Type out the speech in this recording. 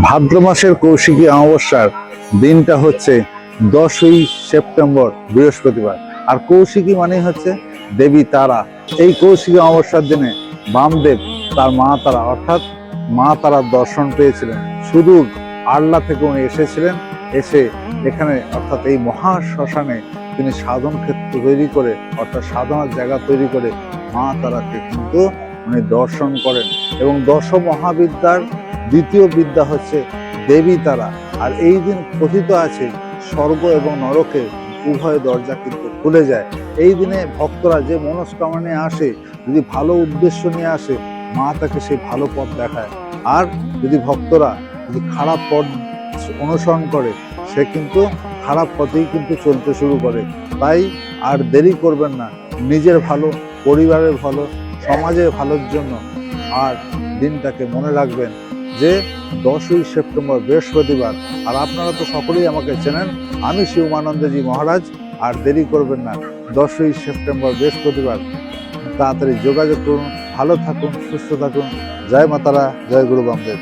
ভাদ্র মাসের কৌশিকী অমাবস্যার দিনটা হচ্ছে 10ই সেপ্টেম্বর, বৃহস্পতিবার। আর কৌশিকী মানে হচ্ছে দেবী তারা। এই কৌশিকী অমাবস্যার দিনে বামদেব তার মা তারা অর্থাৎ মা তারার দর্শন পেয়েছিলেন। সুদূর আল্লা থেকে উনি এসেছিলেন, এসে এখানে অর্থাৎ এই মহা শ্মশানে তিনি সাধন ক্ষেত্র তৈরি করে অর্থাৎ সাধনার জায়গা তৈরি করে মা তারাকে কিন্তু উনি দর্শন করেন। এবং দশ মহাবিদ্যার দ্বিতীয় বিদ্যা হচ্ছে দেবী তারা। আর এই দিন কথিত আছে স্বর্গ এবং নরকে উভয় দরজা কিন্তু খুলে যায়। এই দিনে ভক্তরা যে মনস্কামনা নিয়ে আসে, যদি ভালো উদ্দেশ্য নিয়ে আসে, মা তাকে সেই ভালো পথ দেখায়। আর যদি ভক্তরা যদি খারাপ পথ অনুসরণ করে, সে কিন্তু খারাপ পথেই কিন্তু চলতে শুরু করে। তাই আর দেরি করবেন না, নিজের ভালো, পরিবারের ভালো, সমাজের ভালোর জন্য আর দিনটাকে মনে রাখবেন যে 10ই সেপ্টেম্বর বৃহস্পতিবার। আর আপনারা তো সকলেই আমাকে চেনেন, আমি শিব উমানন্দজি মহারাজ। আর দেরি করবেন না, 10ই সেপ্টেম্বর বৃহস্পতিবার তাড়াতাড়ি যোগাযোগ করুন। ভালো থাকুন, সুস্থ থাকুন। জয় মাতারা, জয় গুরু বামদেব।